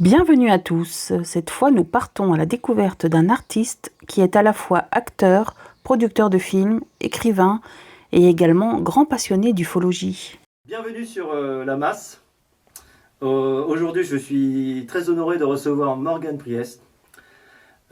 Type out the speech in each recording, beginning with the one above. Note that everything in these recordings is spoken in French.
Bienvenue à tous. Cette fois, nous partons à la découverte d'un artiste qui est à la fois acteur, producteur de films, écrivain et également grand passionné d'ufologie. Bienvenue sur La Masse. Aujourd'hui, je suis très honoré de recevoir Morgan Priest.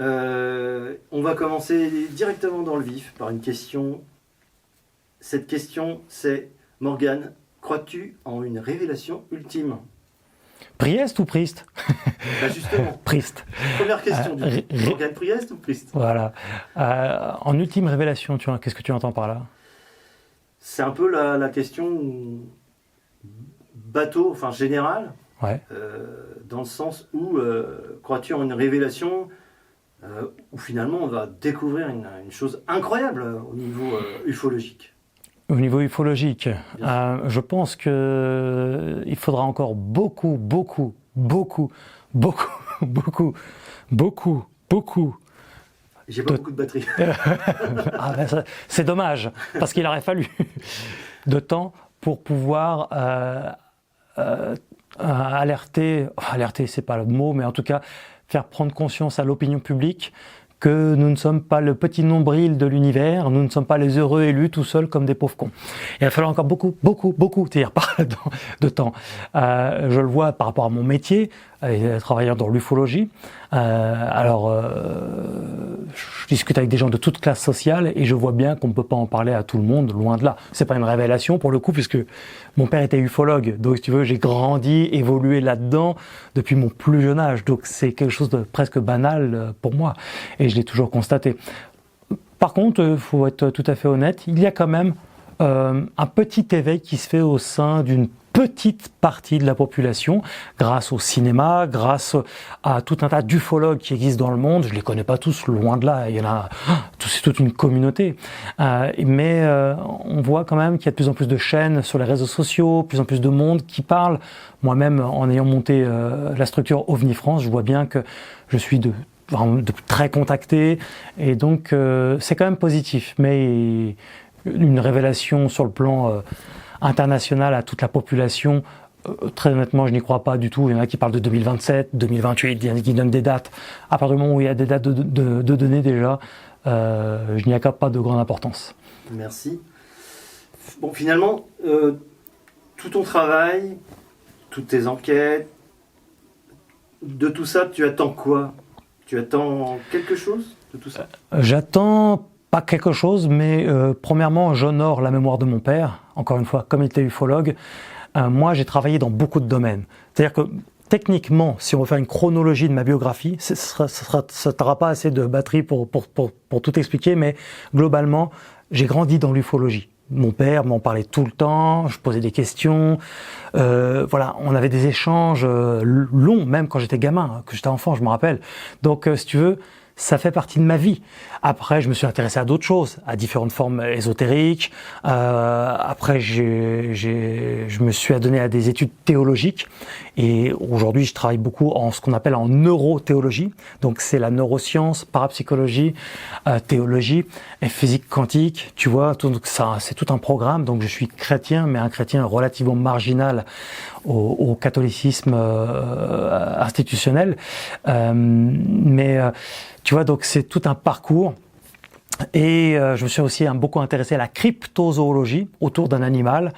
On va commencer directement dans le vif par une question. Cette question, c'est Morgan, crois-tu en une révélation ultime? Priest ou Priest? Justement. Priest. Première question du Morgan Priest ou Priest? Voilà. En ultime révélation, qu'est-ce que tu entends par là? C'est un peu la question bateau, enfin générale, ouais. Dans le sens où crois-tu en une révélation où finalement on va découvrir une chose incroyable au niveau ufologique? Au niveau ufologique, je pense qu'il faudra encore beaucoup. J'ai pas beaucoup de batterie. C'est dommage, parce qu'il aurait fallu de temps pour pouvoir alerter, c'est pas le mot, mais en tout cas faire prendre conscience à l'opinion publique que nous ne sommes pas le petit nombril de l'univers, nous ne sommes pas les heureux élus tout seuls comme des pauvres cons. Il va falloir encore beaucoup de temps. Je le vois par rapport à mon métier, travaillant dans l'ufologie. Je discute avec des gens de toute classe sociale et je vois bien qu'on ne peut pas en parler à tout le monde, loin de là. C'est pas une révélation pour le coup, puisque mon père était ufologue, donc si tu veux, j'ai grandi, évolué là-dedans depuis mon plus jeune âge, donc c'est quelque chose de presque banal pour moi, et je l'ai toujours constaté. Par contre, il faut être tout à fait honnête, il y a quand même un petit éveil qui se fait au sein d'une petite partie de la population, grâce au cinéma, grâce à tout un tas d'ufologues qui existent dans le monde. Je les connais pas tous, loin de là, il y en a, c'est toute une communauté. Mais on voit quand même qu'il y a de plus en plus de chaînes sur les réseaux sociaux, de plus en plus de monde qui parle. Moi-même, en ayant monté la structure OVNI France, je vois bien que je suis vraiment de très contacté, et donc c'est quand même positif. Mais une révélation sur le plan international à toute la population, très honnêtement, je n'y crois pas du tout. Il y en a qui parlent de 2027, 2028, il y en a qui donnent des dates. À partir du moment où il y a des dates de données déjà, je n'y accorde pas de grande importance. Merci. Bon, finalement, tout ton travail, toutes tes enquêtes, de tout ça, tu attends quoi? Tu attends quelque chose de tout ça? J'attends pas quelque chose, mais premièrement, j'honore la mémoire de mon père. Encore une fois, comme il était ufologue, moi j'ai travaillé dans beaucoup de domaines. C'est-à-dire que techniquement, si on veut faire une chronologie de ma biographie, ça n'aura pas assez de batterie pour tout expliquer, mais globalement, j'ai grandi dans l'ufologie. Mon père m'en parlait tout le temps, je posais des questions, voilà, on avait des échanges longs, même quand j'étais gamin, que j'étais enfant, je me rappelle. Donc, si tu veux, ça fait partie de ma vie. Après, je me suis intéressé à d'autres choses, à différentes formes ésotériques. Après, je me suis adonné à des études théologiques. Et aujourd'hui, je travaille beaucoup en ce qu'on appelle en neurothéologie. Donc, c'est la neuroscience, parapsychologie, théologie et physique quantique. Tu vois, donc ça, c'est tout un programme. Donc, je suis chrétien, mais un chrétien relativement marginal au catholicisme institutionnel. Tu vois, donc c'est tout un parcours. Et je me suis aussi beaucoup intéressé à la cryptozoologie autour d'un animal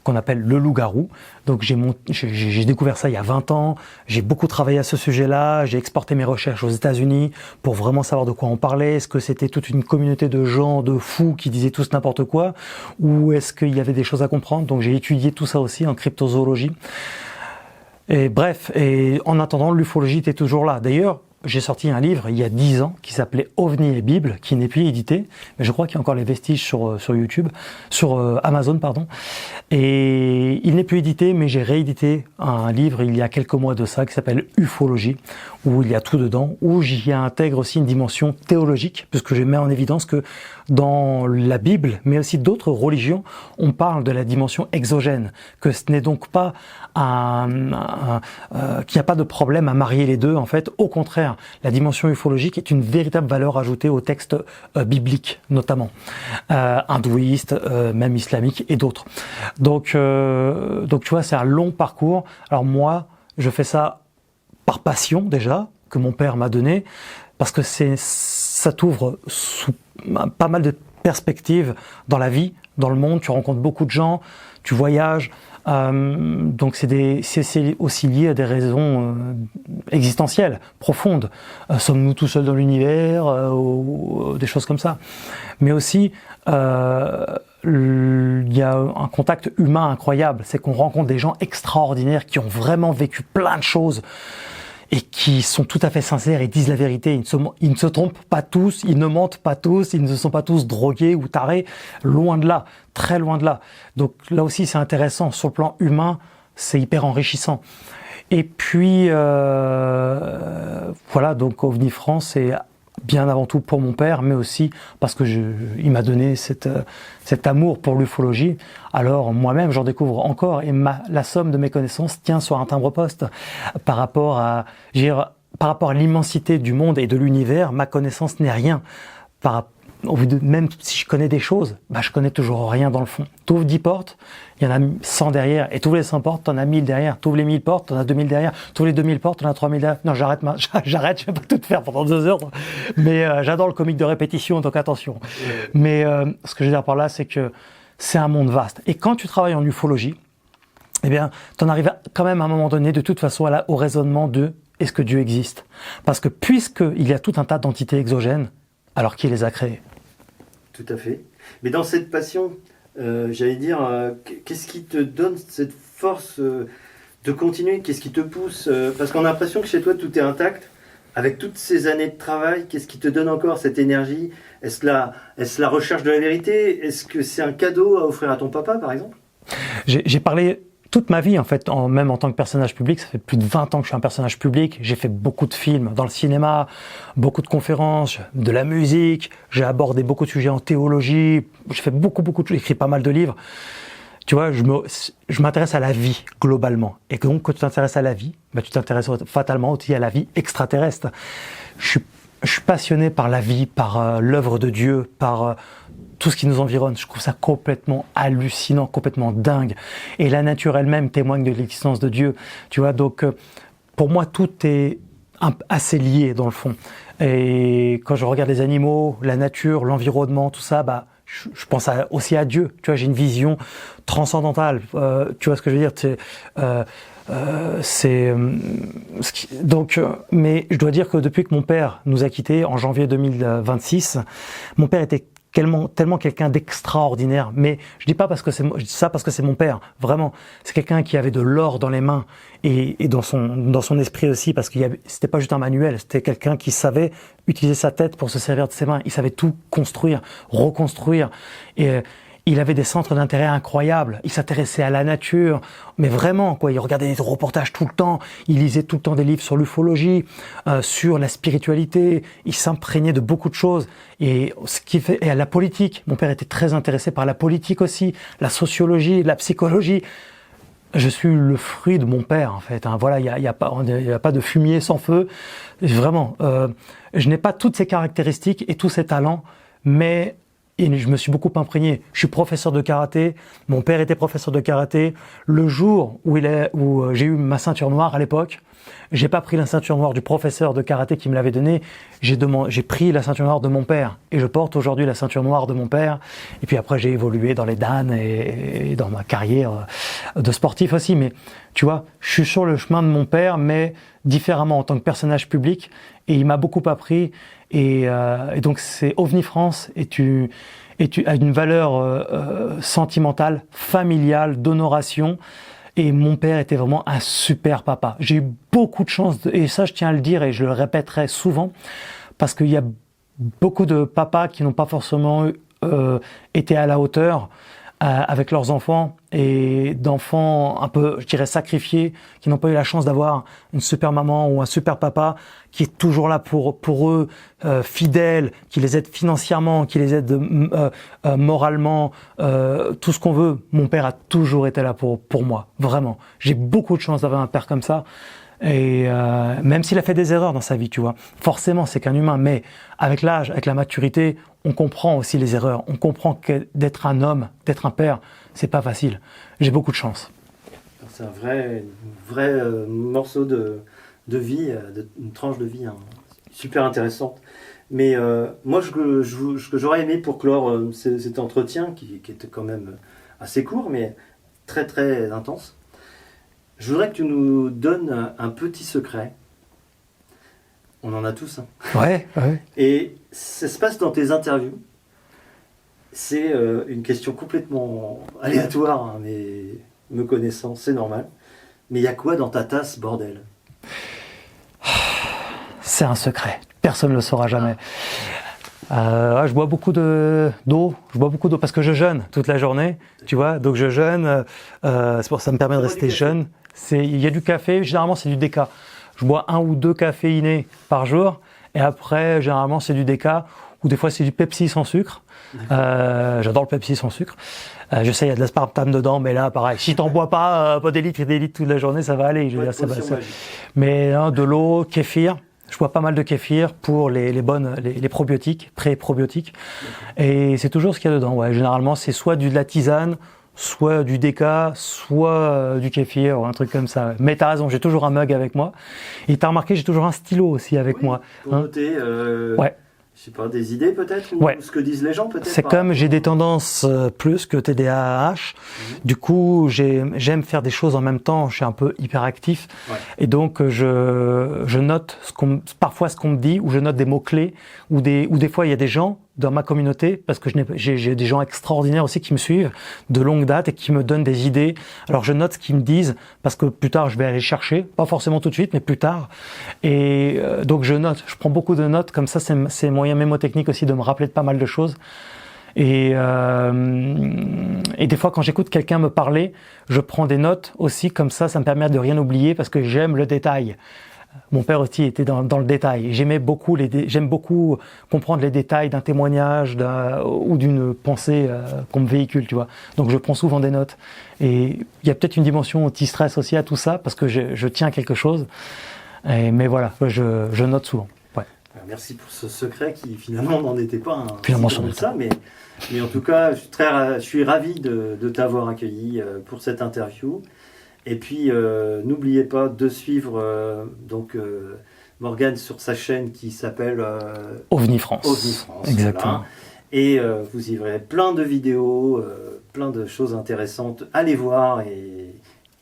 qu'on appelle le loup-garou. Donc j'ai découvert ça il y a 20 ans, j'ai beaucoup travaillé à ce sujet-là, j'ai exporté mes recherches aux États-Unis pour vraiment savoir de quoi on parlait. Est-ce que c'était toute une communauté de gens, de fous qui disaient tous n'importe quoi, ou est-ce qu'il y avait des choses à comprendre? Donc j'ai étudié tout ça aussi en cryptozoologie. Et bref, et en attendant, l'ufologie était toujours là. D'ailleurs, j'ai sorti un livre il y a 10 ans qui s'appelait OVNI et Bible, qui n'est plus édité, mais je crois qu'il y a encore les vestiges sur YouTube, sur Amazon, pardon. Et il n'est plus édité, mais j'ai réédité un livre il y a quelques mois de ça qui s'appelle Ufologie, où il y a tout dedans, où j'y intègre aussi une dimension théologique, puisque je mets en évidence que dans la Bible, mais aussi d'autres religions, on parle de la dimension exogène, que ce n'est donc pas qu'il n'y a pas de problème à marier les deux. En fait, au contraire, la dimension ufologique est une véritable valeur ajoutée aux textes bibliques, notamment hindouistes, même islamiques et d'autres. Donc tu vois, c'est un long parcours. Alors moi, je fais ça par passion déjà, que mon père m'a donné, parce que ça t'ouvre sous pas mal de perspectives dans la vie, dans le monde, tu rencontres beaucoup de gens, tu voyages, donc c'est aussi lié à des raisons existentielles, profondes. Sommes-nous tout seuls dans l'univers, ou des choses comme ça. Mais aussi, il y a un contact humain incroyable, c'est qu'on rencontre des gens extraordinaires qui ont vraiment vécu plein de choses et qui sont tout à fait sincères et disent la vérité. Ils ne se trompent pas tous, ils ne mentent pas tous, ils ne sont pas tous drogués ou tarés, loin de là, très loin de là. Donc là aussi c'est intéressant, sur le plan humain, c'est hyper enrichissant. Et puis voilà, donc OVNI France, c'est bien avant tout pour mon père, mais aussi parce que il m'a donné cet amour pour l'ufologie. Alors moi-même, j'en découvre encore, et la somme de mes connaissances tient sur un timbre-poste. Par rapport à l'immensité du monde et de l'univers, ma connaissance n'est rien. Même si je connais des choses, je connais toujours rien dans le fond. T'ouvres 10 portes, il y en a 100 derrière, et t'ouvres les 100 portes, t'en as 1000 derrière. T'ouvres les 1000 portes, t'en as 2000 derrière. T'ouvres les 2000 portes, t'en as 3000 derrière. Non, j'arrête, je vais pas tout faire pendant 2 heures. Mais j'adore le comique de répétition, donc attention. Mais ce que je veux dire par là, c'est que c'est un monde vaste. Et quand tu travailles en ufologie, eh bien, t'en arrives quand même à un moment donné, de toute façon, au raisonnement de est-ce que Dieu existe? Parce que puisqu'il y a tout un tas d'entités exogènes, alors qui les a créées? Tout à fait. Mais dans cette passion, j'allais dire, qu'est-ce qui te donne cette force de continuer? Qu'est-ce qui te pousse? Parce qu'on a l'impression que chez toi, tout est intact. Avec toutes ces années de travail, qu'est-ce qui te donne encore cette énergie? Est-ce la recherche de la vérité? Est-ce que c'est un cadeau à offrir à ton papa, par exemple? J'ai parlé toute ma vie, en fait, même en tant que personnage public. Ça fait plus de 20 ans que je suis un personnage public. J'ai fait beaucoup de films dans le cinéma, beaucoup de conférences, de la musique. J'ai abordé beaucoup de sujets en théologie. J'ai fait beaucoup de choses, j'ai écrit pas mal de livres. Tu vois, je m'intéresse à la vie, globalement. Et donc, quand tu t'intéresses à la vie, tu t'intéresses fatalement aussi à la vie extraterrestre. Je suis passionné par la vie, par l'œuvre de Dieu, par tout ce qui nous environne. Je trouve ça complètement hallucinant, complètement dingue. Et la nature elle-même témoigne de l'existence de Dieu. Tu vois, donc pour moi, tout est assez lié dans le fond. Et quand je regarde les animaux, la nature, l'environnement, tout ça, je pense aussi à Dieu. Tu vois, j'ai une vision transcendantale. Tu vois ce que je veux dire? Mais je dois dire que depuis que mon père nous a quittés en janvier 2026, mon père était tellement quelqu'un d'extraordinaire. Mais je dis ça parce que c'est mon père. Vraiment, c'est quelqu'un qui avait de l'or dans les mains et dans son esprit aussi, parce c'était pas juste un manuel. C'était quelqu'un qui savait utiliser sa tête pour se servir de ses mains. Il savait tout construire, reconstruire. Et il avait des centres d'intérêt incroyables. Il s'intéressait à la nature, mais vraiment, quoi. Il regardait des reportages tout le temps. Il lisait tout le temps des livres sur l'ufologie, sur la spiritualité. Il s'imprégnait de beaucoup de choses. Et à la politique. Mon père était très intéressé par la politique aussi, la sociologie, la psychologie. Je suis le fruit de mon père, en fait. Voilà, il y a pas de fumier sans feu. Vraiment, je n'ai pas toutes ces caractéristiques et tous ces talents, mais je me suis beaucoup imprégné. Je suis professeur de karaté. Mon père était professeur de karaté. Le jour où j'ai eu ma ceinture noire à l'époque, j'ai pas pris la ceinture noire du professeur de karaté qui me l'avait donnée. J'ai pris la ceinture noire de mon père. Et je porte aujourd'hui la ceinture noire de mon père. Et puis après, j'ai évolué dans les Dan et dans ma carrière de sportif aussi. Mais tu vois, je suis sur le chemin de mon père, mais différemment en tant que personnage public. Et il m'a beaucoup appris. Et donc c'est OVNI France, et tu as une valeur sentimentale, familiale, d'honoration. Et mon père était vraiment un super papa. J'ai eu beaucoup de chance, et ça je tiens à le dire et je le répéterai souvent, parce qu'il y a beaucoup de papas qui n'ont pas forcément été à la hauteur avec leurs enfants, et d'enfants un peu, je dirais, sacrifiés, qui n'ont pas eu la chance d'avoir une super maman ou un super papa qui est toujours là pour eux, fidèle, qui les aide financièrement, qui les aide moralement, tout ce qu'on veut. Mon père a toujours été là pour moi, vraiment. J'ai beaucoup de chance d'avoir un père comme ça. Et même s'il a fait des erreurs dans sa vie, tu vois, forcément c'est qu'un humain, mais avec l'âge, avec la maturité, on comprend aussi les erreurs. On comprend que d'être un homme, d'être un père, c'est pas facile. J'ai beaucoup de chance. C'est un vrai morceau de de vie, une tranche de vie super intéressante. Mais moi, ce que j'aurais aimé pour clore cet entretien, qui était quand même assez court, mais très très intense, je voudrais que tu nous donnes un petit secret. On en a tous. Hein. Ouais. Et ça se passe dans tes interviews. C'est une question complètement aléatoire, hein, mais me connaissant, c'est normal. Mais il y a quoi dans ta tasse, bordel? C'est un secret. Personne ne le saura jamais. Je bois beaucoup d'eau. Je bois beaucoup d'eau parce que je jeûne toute la journée. Tu vois, donc je jeûne. C'est pour ça que ça me permet de rester jeune. Il y a du café. Généralement, c'est du déca. Je bois 1 ou 2 caféinés par jour. Et après, généralement, c'est du déca. Ou des fois, c'est du Pepsi sans sucre. J'adore le Pepsi sans sucre. Je sais, il y a de l'aspartame dedans, mais là, pareil. Si t'en bois pas des litres et des litres toute la journée, ça va aller. Je veux dire, mais de l'eau, kéfir. Je bois pas mal de kéfir pour les probiotiques, pré-probiotiques. Et c'est toujours ce qu'il y a dedans. Ouais. Généralement, c'est soit de la tisane, soit du déca, soit du kéfir ou un truc comme ça. Mais t'as raison, j'ai toujours un mug avec moi. Et t'as remarqué, j'ai toujours un stylo aussi avec moi. Pour noter. Ouais. Je sais pas, des idées peut-être, ou ce que disent les gens peut-être. C'est comme j'ai des tendances plus que TDAH. Du coup, j'aime faire des choses en même temps. Je suis un peu hyperactif. Ouais. Et donc, je note parfois ce qu'on me dit, ou je note des mots-clés, ou des fois, il y a des gens dans ma communauté, parce que j'ai des gens extraordinaires aussi qui me suivent de longue date et qui me donnent des idées. Alors je note ce qu'ils me disent parce que plus tard je vais aller chercher, pas forcément tout de suite, mais plus tard. Et donc je note, je prends beaucoup de notes, comme ça c'est moyen mémotechnique aussi de me rappeler de pas mal de choses. Et des fois quand j'écoute quelqu'un me parler, je prends des notes aussi, comme ça me permet de rien oublier parce que j'aime le détail. Mon père aussi était dans le détail. J'aime beaucoup comprendre les détails d'un témoignage ou d'une pensée qu'on me véhicule, tu vois. Donc je prends souvent des notes. Et il y a peut-être une dimension anti-stress aussi à tout ça, parce que je tiens à quelque chose. Mais voilà, je note souvent. Ouais. Merci pour ce secret qui finalement n'en était pas un. Finalement, ça, mais en tout cas, je suis ravi de t'avoir accueilli pour cette interview. Et puis, n'oubliez pas de suivre Morgane sur sa chaîne qui s'appelle OVNI France. OVNI France. Exactement. Voilà. Et vous y verrez plein de vidéos, plein de choses intéressantes. Allez voir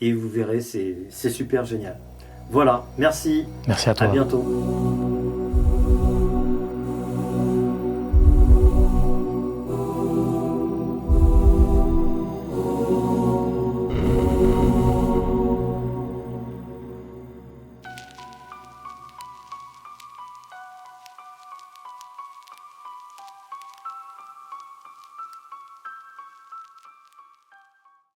et vous verrez, c'est super génial. Voilà, merci. Merci à toi. À bientôt.